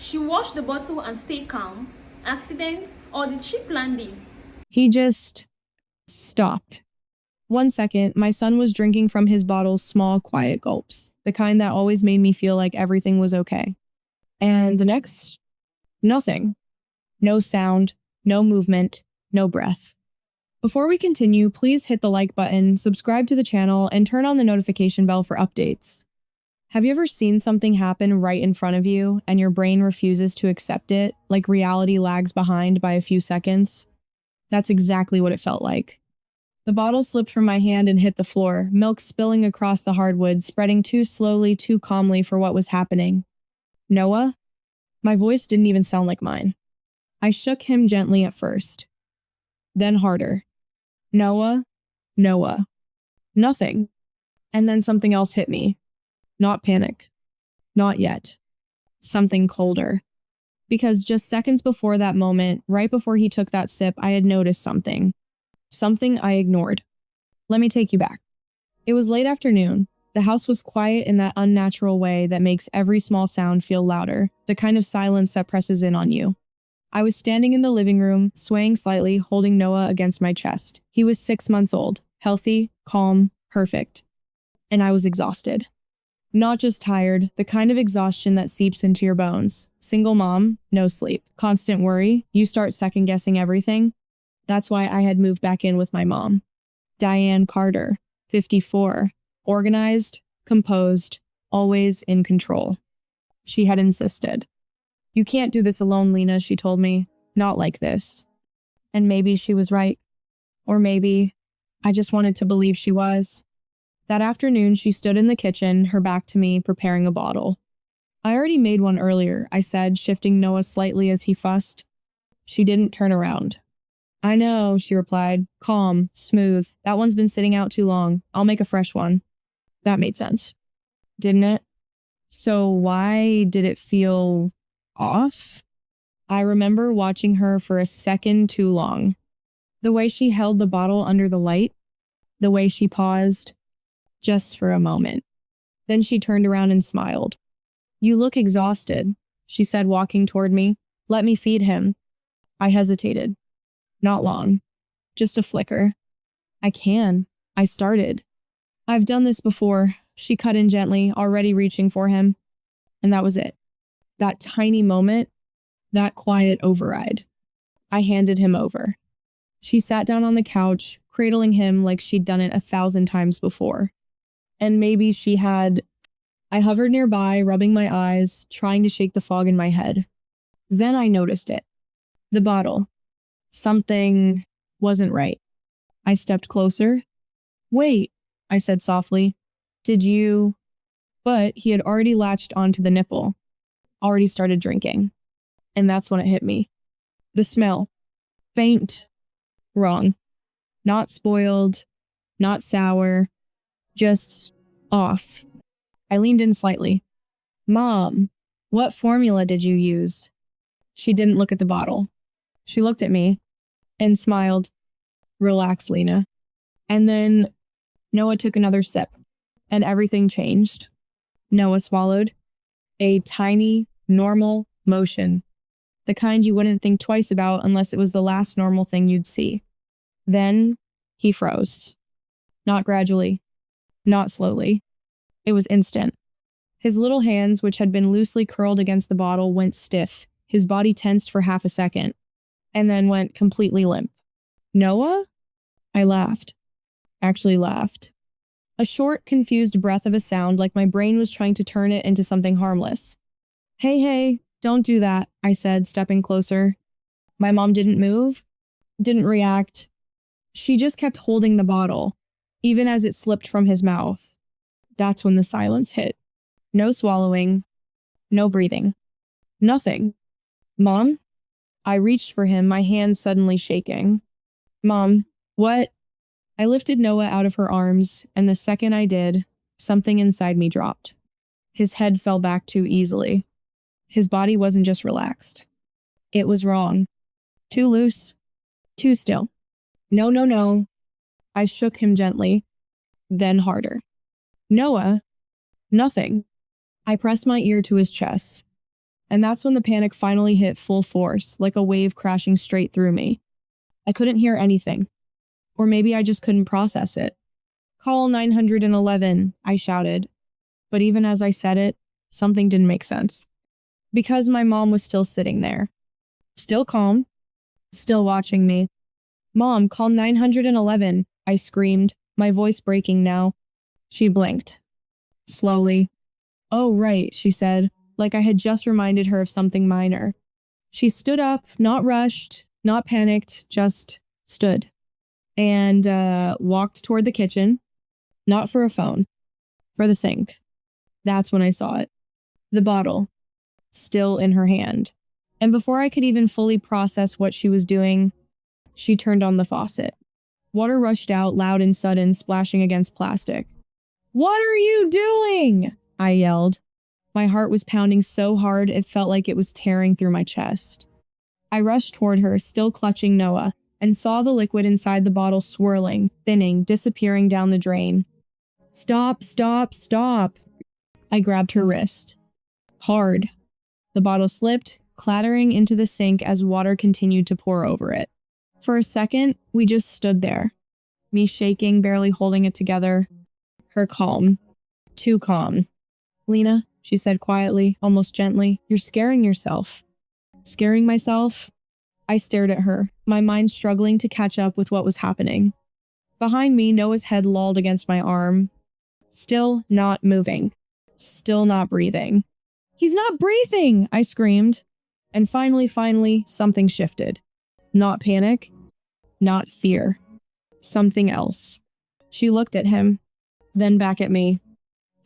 she washed the bottle and stayed calm? Accident? Or did she plan this? He just stopped. 1 second, my son was drinking from his bottle's small, quiet gulps, the kind that always made me feel like everything was okay. And the next, nothing. No sound, no movement, no breath. Before we continue, please hit the like button, subscribe to the channel, and turn on the notification bell for updates. Have you ever seen something happen right in front of you and your brain refuses to accept it, like reality lags behind by a few seconds? That's exactly what it felt like. The bottle slipped from my hand and hit the floor, milk spilling across the hardwood, spreading too slowly, too calmly for what was happening. Noah? My voice didn't even sound like mine. I shook him gently at first, then harder. Noah? Noah. Nothing. And then something else hit me. Not panic. Not yet. Something colder. Because just seconds before that moment, right before he took that sip, I had noticed something. Something I ignored. Let me take you back. It was late afternoon. The house was quiet in that unnatural way that makes every small sound feel louder, the kind of silence that presses in on you. I was standing in the living room, swaying slightly, holding Noah against my chest. He was 6 months old, healthy, calm, perfect. And I was exhausted. Not just tired, the kind of exhaustion that seeps into your bones. Single mom, no sleep, constant worry, you start second-guessing everything. That's why I had moved back in with my mom. Diane Carter, 54, organized, composed, always in control. She had insisted. You can't do this alone, Lena, she told me. Not like this. And maybe she was right. Or maybe I just wanted to believe she was. That afternoon, she stood in the kitchen, her back to me, preparing a bottle. I already made one earlier, I said, shifting Noah slightly as he fussed. She didn't turn around. I know, she replied, calm, smooth. That one's been sitting out too long. I'll make a fresh one. That made sense. Didn't it? So why did it feel off? I remember watching her for a second too long. The way she held the bottle under the light, the way she paused, just for a moment. Then she turned around and smiled. You look exhausted, she said, walking toward me. Let me feed him. I hesitated. Not long. Just a flicker. I can. I started. I've done this before, she cut in gently, already reaching for him. And that was it. That tiny moment, that quiet override. I handed him over. She sat down on the couch, cradling him like she'd done it 1,000 times before. And maybe she had. I hovered nearby, rubbing my eyes, trying to shake the fog in my head. Then I noticed it. The bottle. Something wasn't right. I stepped closer. Wait, I said softly. Did you? But he had already latched onto the nipple. Already started drinking. And that's when it hit me. The smell. Faint. Wrong. Not spoiled. Not sour. Just off. I leaned in slightly. Mom, what formula did you use? She didn't look at the bottle. She looked at me and smiled. Relax, Lena. And then Noah took another sip, and everything changed. Noah swallowed. A tiny, normal motion. The kind you wouldn't think twice about unless it was the last normal thing you'd see. Then he froze. Not gradually. Not slowly. It was instant. His little hands, which had been loosely curled against the bottle, went stiff. His body tensed for half a second, and then went completely limp. Noah? I laughed. Actually laughed. A short, confused breath of a sound like my brain was trying to turn it into something harmless. Hey, don't do that, I said, stepping closer. My mom didn't move, didn't react. She just kept holding the bottle, even as it slipped from his mouth. That's when the silence hit. No swallowing, no breathing. Nothing. Mom? I reached for him, my hands suddenly shaking. Mom, what? I lifted Noah out of her arms, and the second I did, something inside me dropped. His head fell back too easily. His body wasn't just relaxed. It was wrong. Too loose. Too still. No. I shook him gently, then harder. Noah? Nothing. I pressed my ear to his chest. And that's when the panic finally hit full force, like a wave crashing straight through me. I couldn't hear anything. Or maybe I just couldn't process it. Call 911, I shouted. But even as I said it, something didn't make sense. Because my mom was still sitting there. Still calm. Still watching me. Mom, call 911, I screamed, my voice breaking now. She blinked. Slowly. Oh, right, she said, like I had just reminded her of something minor. She stood up, not rushed, not panicked, just stood. And walked toward the kitchen. Not for a phone. For the sink. That's when I saw it. The bottle. Still in her hand. And before I could even fully process what she was doing, she turned on the faucet. Water rushed out loud and sudden, splashing against plastic. What are you doing? I yelled. My heart was pounding so hard it felt like it was tearing through my chest. I rushed toward her, still clutching Noah, and saw the liquid inside the bottle swirling, thinning, disappearing down the drain. Stop, stop, stop. I grabbed her wrist. Hard. The bottle slipped, clattering into the sink as water continued to pour over it. For a second, we just stood there. Me shaking, barely holding it together. Her calm. Too calm. Lena, she said quietly, almost gently, you're scaring yourself. Scaring myself? I stared at her, my mind struggling to catch up with what was happening. Behind me, Noah's head lolled against my arm. Still not moving. Still not breathing. He's not breathing, I screamed. And finally, something shifted. Not panic. Not fear. Something else. She looked at him, then back at me,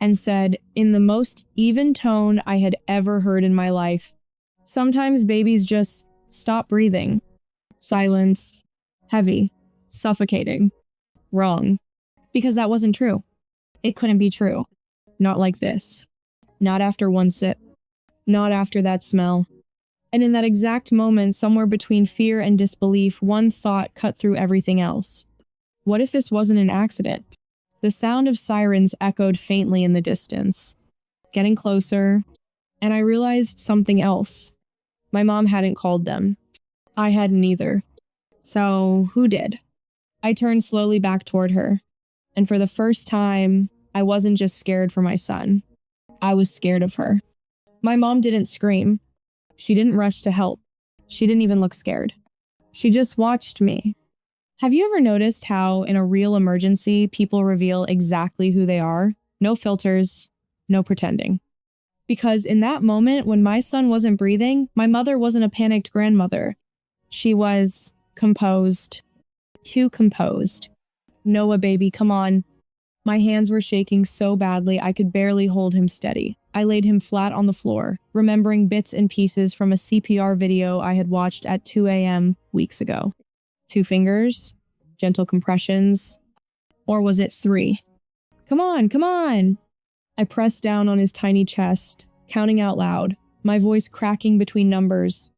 and said, in the most even tone I had ever heard in my life, sometimes babies just stop breathing. Silence. Heavy. Suffocating. Wrong. Because that wasn't true. It couldn't be true. Not like this. Not after one sip. Not after that smell. And in that exact moment, somewhere between fear and disbelief, one thought cut through everything else. What if this wasn't an accident? The sound of sirens echoed faintly in the distance, getting closer, and I realized something else. My mom hadn't called them. I hadn't either. So, who did? I turned slowly back toward her, and for the first time, I wasn't just scared for my son. I was scared of her. My mom didn't scream. She didn't rush to help. She didn't even look scared. She just watched me. Have you ever noticed how, in a real emergency, people reveal exactly who they are? No filters, no pretending. Because in that moment, when my son wasn't breathing, my mother wasn't a panicked grandmother. She was composed. Too composed. Noah, baby, come on. My hands were shaking so badly I could barely hold him steady. I laid him flat on the floor, remembering bits and pieces from a CPR video I had watched at 2 a.m. weeks ago. 2 fingers, gentle compressions, or was it 3? Come on, come on! I pressed down on his tiny chest, counting out loud, my voice cracking between numbers.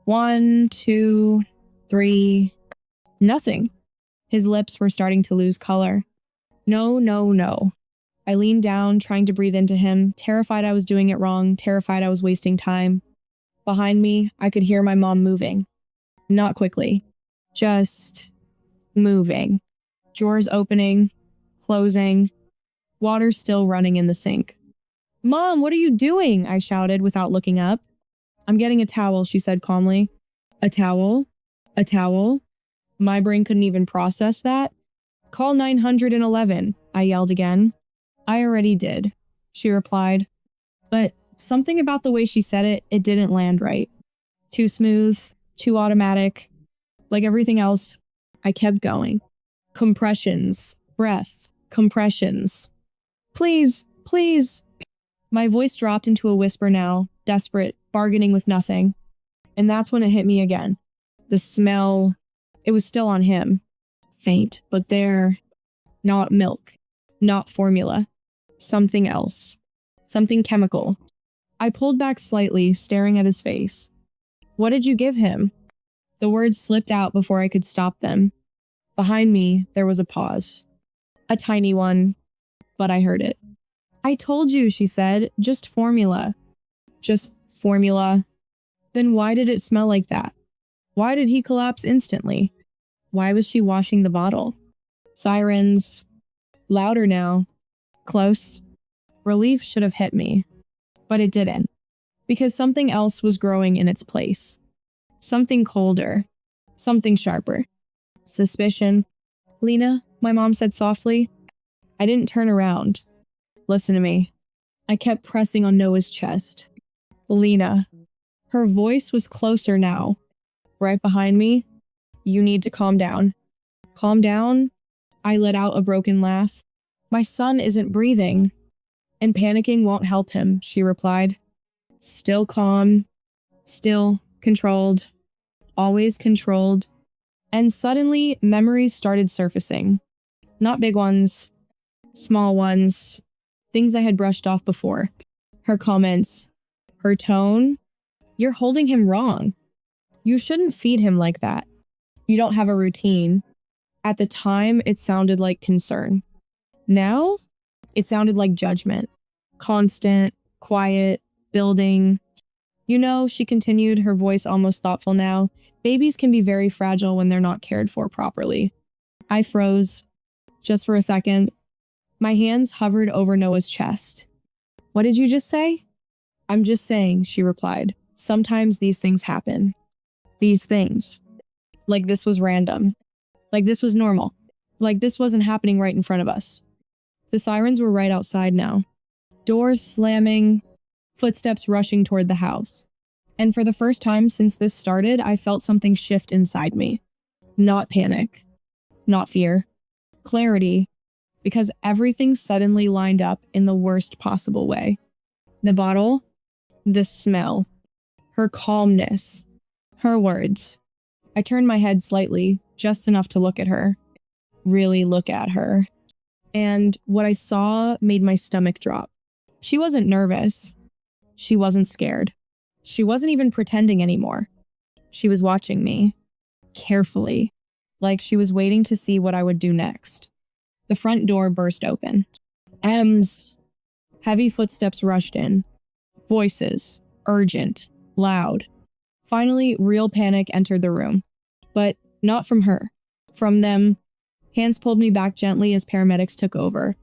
1, 2, 3. Nothing. His lips were starting to lose color. No, no, no. I leaned down, trying to breathe into him, terrified I was doing it wrong, terrified I was wasting time. Behind me, I could hear my mom moving. Not quickly. Just moving. Drawers opening, closing, water still running in the sink. Mom, what are you doing? I shouted without looking up. I'm getting a towel, she said calmly. A towel? A towel? My brain couldn't even process that. Call 911, I yelled again. I already did, she replied. But something about the way she said it, it didn't land right. Too smooth, too automatic. Like everything else, I kept going. Compressions, breath, compressions. Please, please. My voice dropped into a whisper now, desperate, bargaining with nothing. And that's when it hit me again. The smell, it was still on him. Faint, but there. Not milk, not formula. Something else. Something chemical. I pulled back slightly, staring at his face. What did you give him? The words slipped out before I could stop them. Behind me, there was a pause. A tiny one, but I heard it. I told you, she said, just formula. Just Formula. Then why did it smell like that? Why did he collapse instantly? Why was she washing the bottle? Sirens. Louder now. Close. Relief should have hit me. But it didn't. Because something else was growing in its place. Something colder. Something sharper. Suspicion. Lena, my mom said softly. I didn't turn around. Listen to me. I kept pressing on Noah's chest. Lena. Her voice was closer now. Right behind me. You need to calm down. Calm down? I let out a broken laugh. My son isn't breathing. And panicking won't help him, she replied. Still calm. Still controlled. Always controlled. And suddenly, memories started surfacing. Not big ones. Small ones. Things I had brushed off before. Her comments. Her tone. You're holding him wrong. You shouldn't feed him like that. You don't have a routine. At the time, it sounded like concern. Now, it sounded like judgment. Constant, quiet, building. You know, she continued, her voice almost thoughtful now, babies can be very fragile when they're not cared for properly. I froze. Just for a second. My hands hovered over Noah's chest. What did you just say? I'm just saying, she replied. Sometimes these things happen. These things. Like this was random. Like this was normal. Like this wasn't happening right in front of us. The sirens were right outside now. Doors slamming, footsteps rushing toward the house. And for the first time since this started, I felt something shift inside me. Not panic. Not fear. Clarity. Because everything suddenly lined up in the worst possible way. The bottle. The smell. Her calmness. Her words. I turned my head slightly, just enough to look at her. Really look at her. And what I saw made my stomach drop. She wasn't nervous. She wasn't scared. She wasn't even pretending anymore. She was watching me. Carefully. Like she was waiting to see what I would do next. The front door burst open. M's. Heavy footsteps rushed in. Voices. Urgent. Loud. Finally, real panic entered the room. But not from her. From them. Hands pulled me back gently as paramedics took over.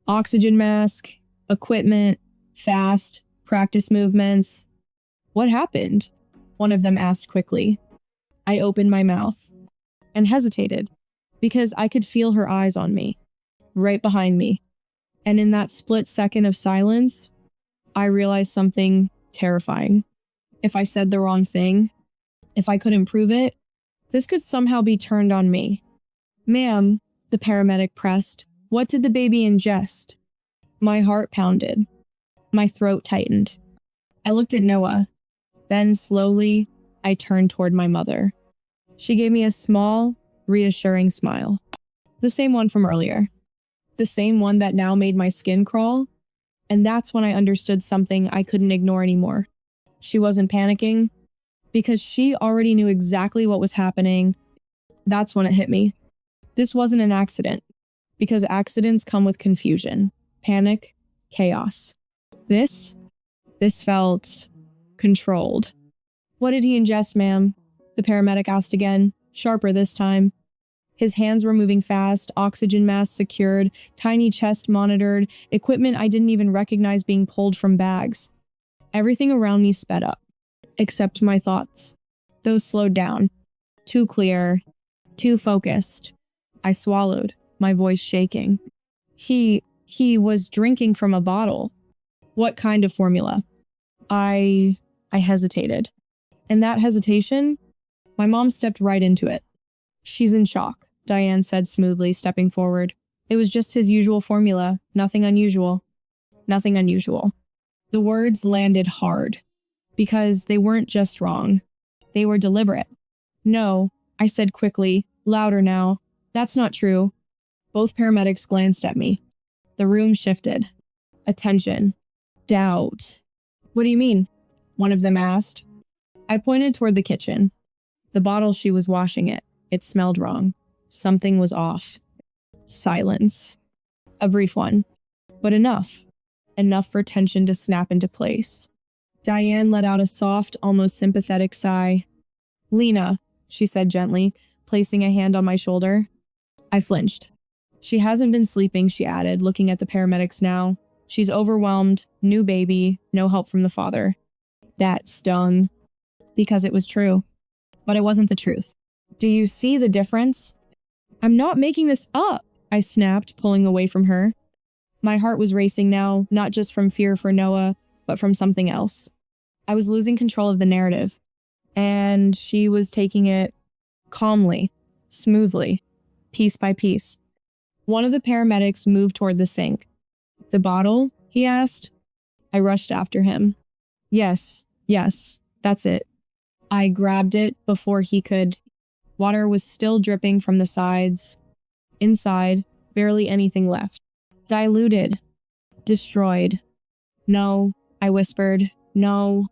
Oxygen mask. Equipment. Fast. Practice movements. What happened? One of them asked quickly. I opened my mouth. And hesitated. Because I could feel her eyes on me. Right behind me. And in that split second of silence, I realized something terrifying. If I said the wrong thing, if I couldn't prove it, this could somehow be turned on me. Ma'am, the paramedic pressed, what did the baby ingest? My heart pounded. My throat tightened. I looked at Noah. Then slowly, I turned toward my mother. She gave me a small, reassuring smile. The same one from earlier. The same one that now made my skin crawl. And that's when I understood something I couldn't ignore anymore. She wasn't panicking because she already knew exactly what was happening. That's when it hit me. This wasn't an accident because accidents come with confusion, panic, chaos. This felt controlled. What did he ingest, ma'am? The paramedic asked again, sharper this time. His hands were moving fast, oxygen mask secured, tiny chest monitored, equipment I didn't even recognize being pulled from bags. Everything around me sped up, except my thoughts. Those slowed down. Too clear, too focused. I swallowed, my voice shaking. He was drinking from a bottle. What kind of formula? I hesitated. And that hesitation, my mom stepped right into it. She's in shock, Diane said smoothly, stepping forward. It was just his usual formula, nothing unusual. Nothing unusual. The words landed hard, because they weren't just wrong. They were deliberate. No, I said quickly, louder now. That's not true. Both paramedics glanced at me. The room shifted. Attention. Doubt. What do you mean? One of them asked. I pointed toward the kitchen. The bottle she was washing it. It smelled wrong. Something was off. Silence. A brief one. But enough. Enough for tension to snap into place. Diane let out a soft, almost sympathetic sigh. Lena, she said gently, placing a hand on my shoulder. I flinched. She hasn't been sleeping, she added, looking at the paramedics now. She's overwhelmed, new baby, no help from the father. That stung. Because it was true. But it wasn't the truth. Do you see the difference? I'm not making this up, I snapped, pulling away from her. My heart was racing now, not just from fear for Noah, but from something else. I was losing control of the narrative, and she was taking it calmly, smoothly, piece by piece. One of the paramedics moved toward the sink. The bottle? He asked. I rushed after him. Yes, that's it. I grabbed it before he could. Water was still dripping from the sides. Inside, barely anything left. Diluted. Destroyed. No, I whispered. No.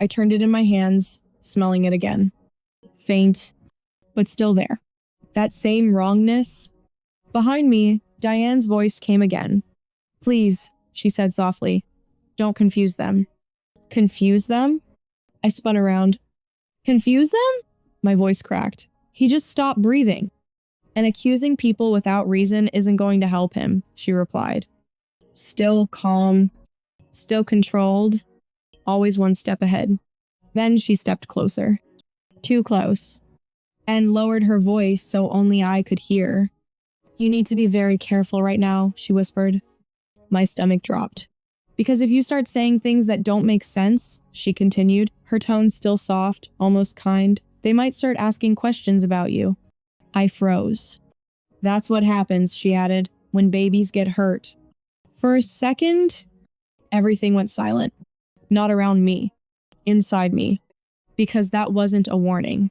I turned it in my hands, smelling it again. Faint, but still there. That same wrongness. Behind me, Diane's voice came again. Please, she said softly. Don't confuse them. Confuse them? I spun around. Confuse them? My voice cracked. He just stopped breathing. And accusing people without reason isn't going to help him, she replied. Still calm, still controlled, always one step ahead. Then she stepped closer. Too close. And lowered her voice so only I could hear. You need to be very careful right now, she whispered. My stomach dropped. Because if you start saying things that don't make sense, she continued, her tone still soft, almost kind, they might start asking questions about you. I froze. That's what happens, she added, when babies get hurt. For a second, everything went silent. Not around me. Inside me. Because that wasn't a warning.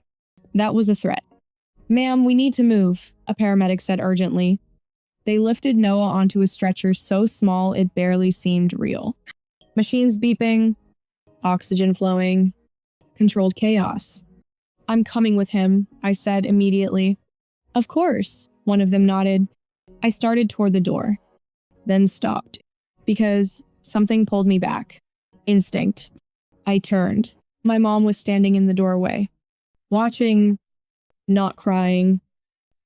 That was a threat. Ma'am, we need to move, a paramedic said urgently. They lifted Noah onto a stretcher so small it barely seemed real. Machines beeping, oxygen flowing, controlled chaos. I'm coming with him, I said immediately. Of course, one of them nodded. I started toward the door, then stopped, because something pulled me back. Instinct. I turned. My mom was standing in the doorway, watching, not crying,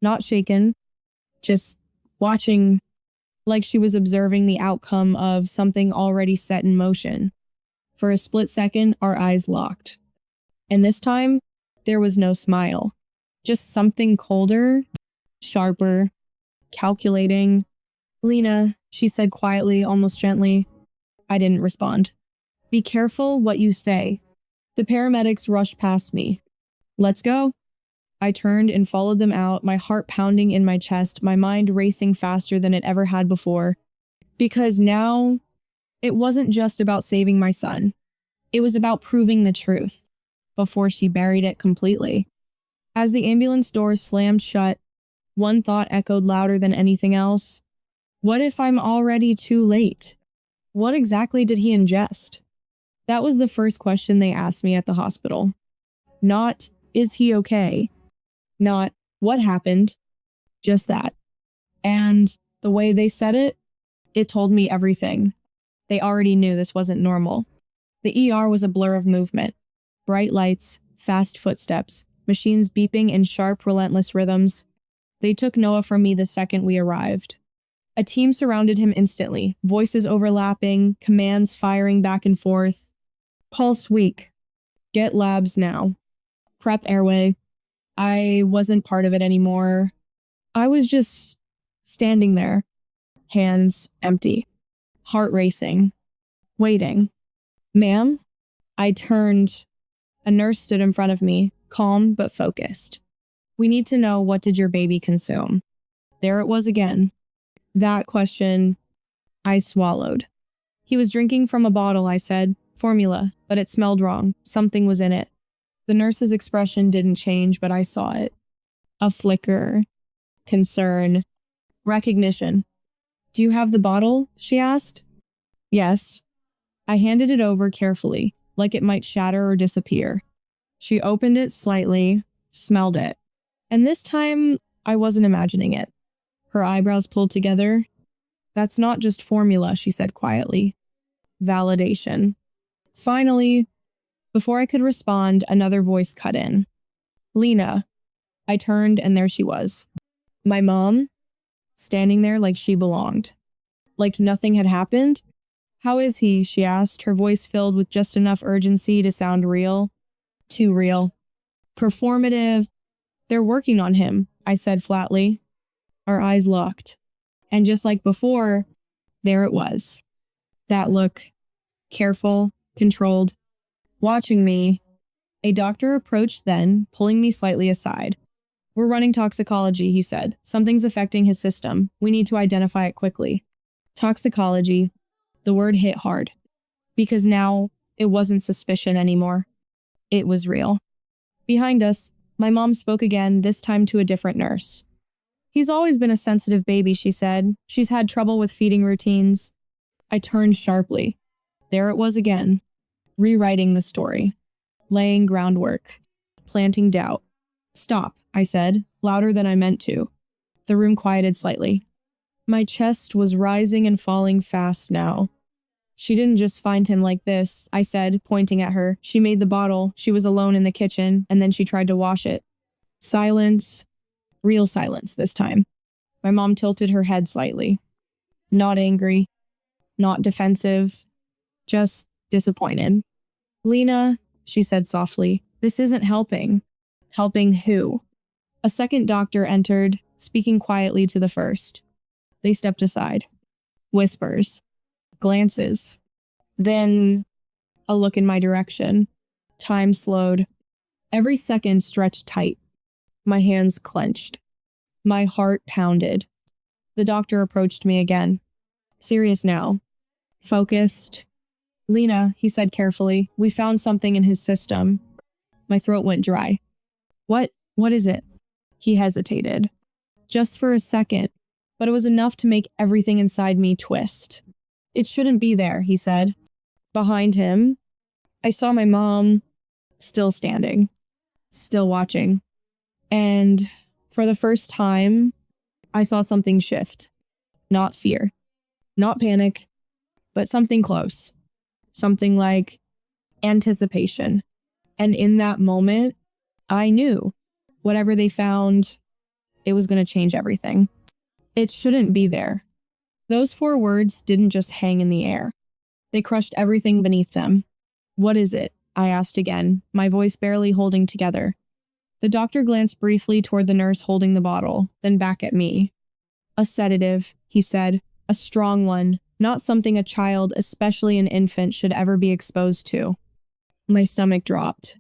not shaken, just watching like she was observing the outcome of something already set in motion. For a split second, our eyes locked. And this time, there was no smile. Just something colder, sharper, calculating. Lena, she said quietly, almost gently. I didn't respond. Be careful what you say. The paramedics rushed past me. Let's go. I turned and followed them out, my heart pounding in my chest, my mind racing faster than it ever had before. Because now, it wasn't just about saving my son. It was about proving the truth, before she buried it completely. As the ambulance doors slammed shut, one thought echoed louder than anything else. What if I'm already too late? What exactly did he ingest? That was the first question they asked me at the hospital. Not, is he okay? Not, what happened? Just that. And the way they said it, it told me everything. They already knew this wasn't normal. The ER was a blur of movement. Bright lights, fast footsteps, machines beeping in sharp, relentless rhythms. They took Noah from me the second we arrived. A team surrounded him instantly, voices overlapping, commands firing back and forth. Pulse weak. Get labs now. Prep airway. I wasn't part of it anymore. I was just standing there, hands empty, heart racing, waiting. Ma'am? I turned. A nurse stood in front of me, calm but focused. We need to know, what did your baby consume? There it was again. That question, I swallowed. He was drinking from a bottle, I said. Formula, but it smelled wrong. Something was in it. The nurse's expression didn't change, but I saw it. A flicker. Concern. Recognition. Do you have the bottle? She asked. Yes. I handed it over carefully, like it might shatter or disappear. She opened it slightly, smelled it. And this time, I wasn't imagining it. Her eyebrows pulled together. That's not just formula, she said quietly. Validation. Finally, before I could respond, another voice cut in. Lena. I turned and there she was. My mom, standing there like she belonged. Like nothing had happened. How is he? She asked, her voice filled with just enough urgency to sound real. Too real. Performative. They're working on him, I said flatly. Our eyes locked. And just like before, there it was. That look. Careful, controlled. Watching me. A doctor approached then, pulling me slightly aside. We're running toxicology, he said. Something's affecting his system. We need to identify it quickly. Toxicology. The word hit hard. Because now, it wasn't suspicion anymore. It was real. Behind us, my mom spoke again, this time to a different nurse. He's always been a sensitive baby, she said. She's had trouble with feeding routines. I turned sharply. There it was again. Rewriting the story. Laying groundwork. Planting doubt. Stop, I said, louder than I meant to. The room quieted slightly. My chest was rising and falling fast now. She didn't just find him like this, I said, pointing at her. She made the bottle, she was alone in the kitchen, and then she tried to wash it. Silence. Real silence this time. My mom tilted her head slightly. Not angry. Not defensive. Just disappointed. Lena, she said softly, this isn't helping. Helping who? A second doctor entered, speaking quietly to the first. They stepped aside. Whispers. Glances. Then a look in my direction. Time slowed. Every second stretched tight. My hands clenched. My heart pounded. The doctor approached me again. Serious now. Focused. Lena, he said carefully, we found something in his system. My throat went dry. What is it? He hesitated. Just for a second, but it was enough to make everything inside me twist. It shouldn't be there, he said. Behind him, I saw my mom, still standing, still watching. And for the first time, I saw something shift. Not fear, not panic, but something close. Something like anticipation. And in that moment, I knew whatever they found, it was going to change everything. It shouldn't be there. Those 4 words didn't just hang in the air. They crushed everything beneath them. What is it? I asked again, my voice barely holding together. The doctor glanced briefly toward the nurse holding the bottle, then back at me. A sedative, he said, a strong one, not something a child, especially an infant, should ever be exposed to. My stomach dropped.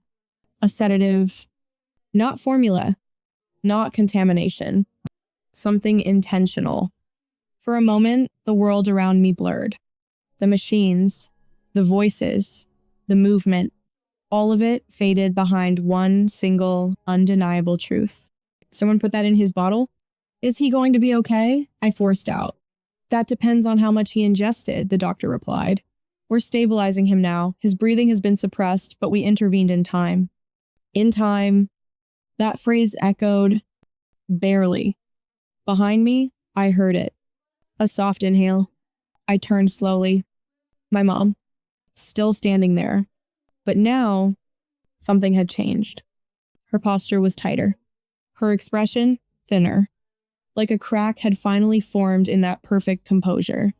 A sedative, not formula, not contamination, something intentional. For a moment, the world around me blurred. The machines, the voices, the movement, all of it faded behind one single, undeniable truth. Someone put that in his bottle? Is he going to be okay? I forced out. That depends on how much he ingested, the doctor replied. We're stabilizing him now. His breathing has been suppressed, but we intervened in time. In time. That phrase echoed. Barely. Behind me, I heard it. A soft inhale. I turned slowly. My mom, still standing there. But now, something had changed. Her posture was tighter. Her expression, thinner. Like a crack had finally formed in that perfect composure.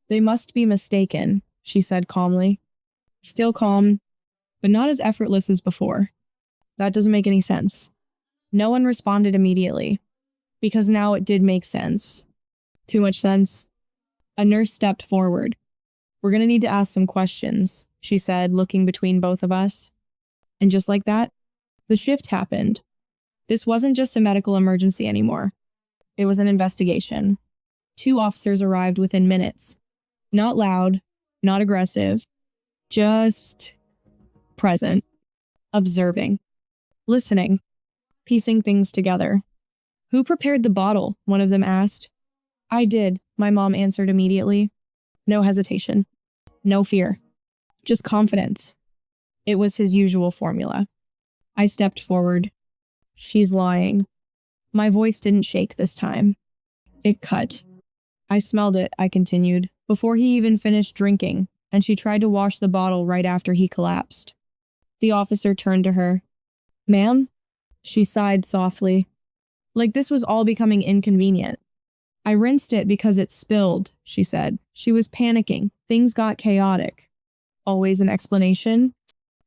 They must be mistaken, she said calmly. Still calm, but not as effortless as before. That doesn't make any sense. No one responded immediately, because now it did make sense. Too much sense. A nurse stepped forward. We're going to need to ask some questions, she said, looking between both of us. And just like that, the shift happened. This wasn't just a medical emergency anymore. It was an investigation. 2 officers arrived within minutes. Not loud, not aggressive, just present, observing, listening, piecing things together. Who prepared the bottle? One of them asked. I did, my mom answered immediately. No hesitation. No fear. Just confidence. It was his usual formula. I stepped forward. She's lying. My voice didn't shake this time. It cut. I smelled it, I continued, before he even finished drinking, and she tried to wash the bottle right after he collapsed. The officer turned to her. "Ma'am?" She sighed softly. Like this was all becoming inconvenient. "I rinsed it because it spilled," she said. She was panicking. Things got chaotic. Always an explanation,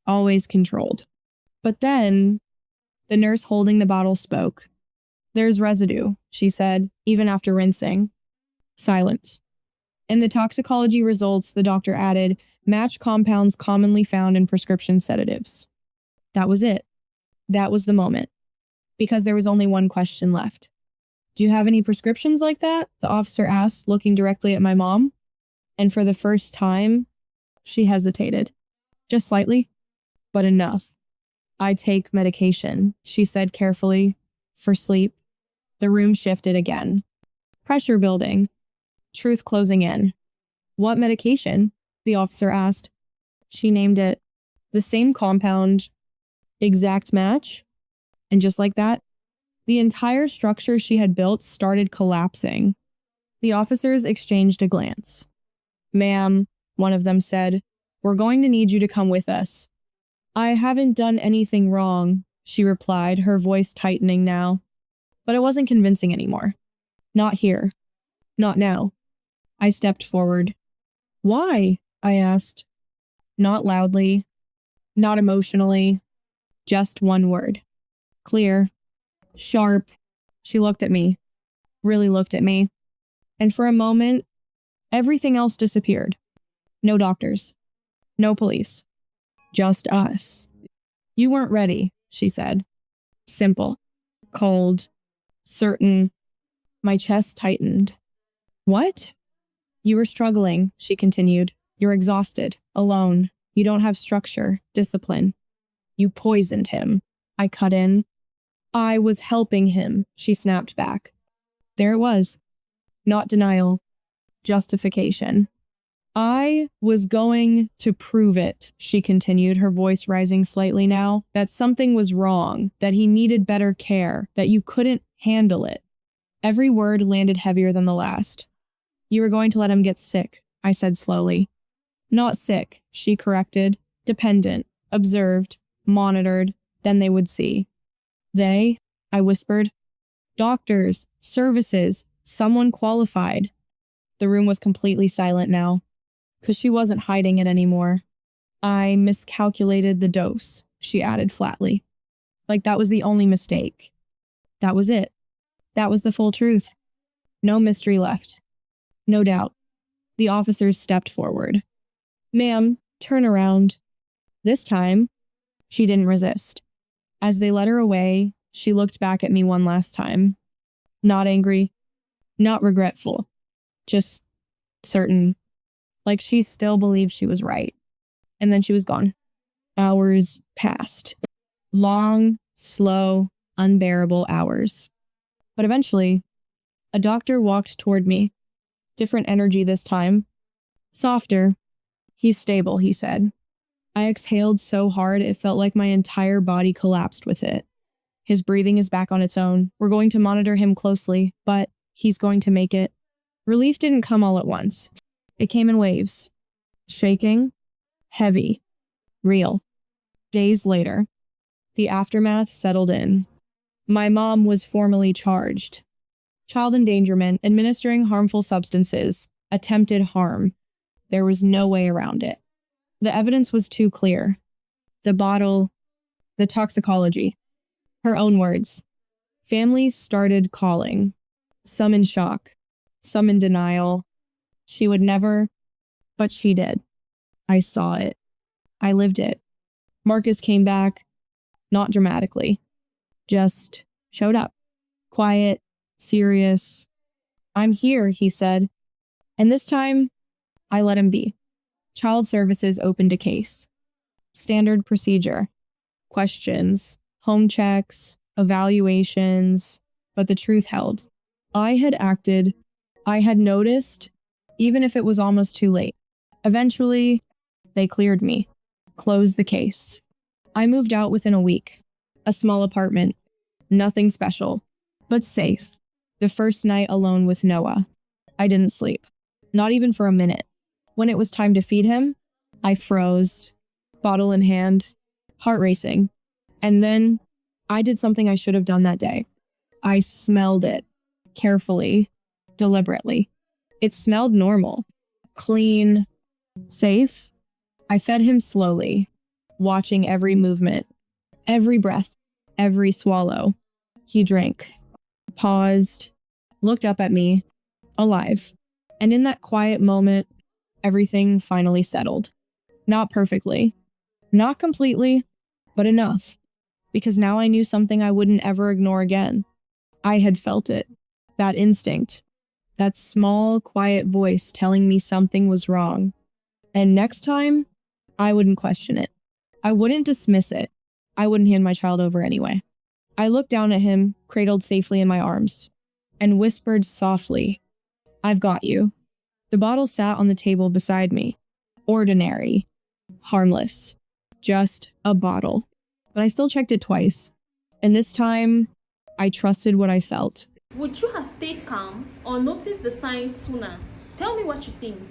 always controlled. But then, the nurse holding the bottle spoke. "There's residue," she said, even after rinsing. Silence. In the toxicology results, the doctor added, "match compounds commonly found in prescription sedatives." That was it. That was the moment. Because there was only one question left. "Do you have any prescriptions like that?" the officer asked, looking directly at my mom. And for the first time, she hesitated. Just slightly, but enough. "I take medication," she said carefully, "for sleep." The room shifted again. Pressure building. Truth closing in. "What medication?" the officer asked. She named it. The same compound. Exact match. And just like that, the entire structure she had built started collapsing. The officers exchanged a glance. "Ma'am," one of them said, "we're going to need you to come with us." "I haven't done anything wrong," she replied, her voice tightening now. But it wasn't convincing anymore. Not here. Not now. I stepped forward. "Why?" I asked. Not loudly. Not emotionally. Just one word. Clear. Sharp. She looked at me. Really looked at me. And for a moment, everything else disappeared. No doctors. No police. Just us. "You weren't ready," she said. Simple. Cold. Certain. My chest tightened. "What?" "You were struggling," she continued. "You're exhausted. Alone. You don't have structure. Discipline. You poisoned him." I cut in. "I was helping him," she snapped back. There it was. Not denial. Justification. "I was going to prove it," she continued, her voice rising slightly now, "that something was wrong, that he needed better care, that you couldn't handle it." Every word landed heavier than the last. "You were going to let him get sick," I said slowly. "Not sick," she corrected. "Dependent, observed, monitored, then they would see." "They?" I whispered. "Doctors, services, someone qualified." The room was completely silent now. 'Cause she wasn't hiding it anymore. "I miscalculated the dose," she added flatly. Like that was the only mistake. That was it. That was the full truth. No mystery left. No doubt. The officers stepped forward. "Ma'am, turn around." This time, she didn't resist. As they led her away, she looked back at me one last time. Not angry. Not regretful. Just certain. Like she still believed she was right. And then she was gone. Hours passed. Long, slow, unbearable hours. But eventually, a doctor walked toward me. Different energy this time. Softer. "He's stable," he said. I exhaled so hard it felt like my entire body collapsed with it. "His breathing is back on its own. We're going to monitor him closely, but he's going to make it." Relief didn't come all at once. It came in waves. Shaking. Heavy. Real. Days later, the aftermath settled in. My mom was formally charged. Child endangerment, administering harmful substances, attempted harm. There was no way around it. The evidence was too clear. The bottle, the toxicology. Her own words. Families started calling. Some in shock. Some in denial. She would never, but she did. I saw it. I lived it. Marcus came back, not dramatically, just showed up. Quiet, serious. "I'm here," he said. And this time, I let him be. Child Services opened a case. Standard procedure. Questions, home checks, evaluations, but the truth held. I had acted. I had noticed, even if it was almost too late. Eventually, they cleared me. Closed the case. I moved out within a week. A small apartment. Nothing special, but safe. The first night alone with Noah. I didn't sleep. Not even for a minute. When it was time to feed him, I froze, bottle in hand, heart racing. And then I did something I should have done that day. I smelled it carefully, deliberately. It smelled normal, clean, safe. I fed him slowly, watching every movement, every breath, every swallow. He drank, paused, looked up at me, alive. And in that quiet moment, everything finally settled. Not perfectly, not completely, but enough. Because now I knew something I wouldn't ever ignore again. I had felt it, that instinct, that small, quiet voice telling me something was wrong. And next time, I wouldn't question it. I wouldn't dismiss it. I wouldn't hand my child over anyway. I looked down at him, cradled safely in my arms, and whispered softly, "I've got you." The bottle sat on the table beside me. Ordinary, harmless, just a bottle. But I still checked it twice. And this time, I trusted what I felt. Would you have stayed calm or noticed the signs sooner? Tell me what you think.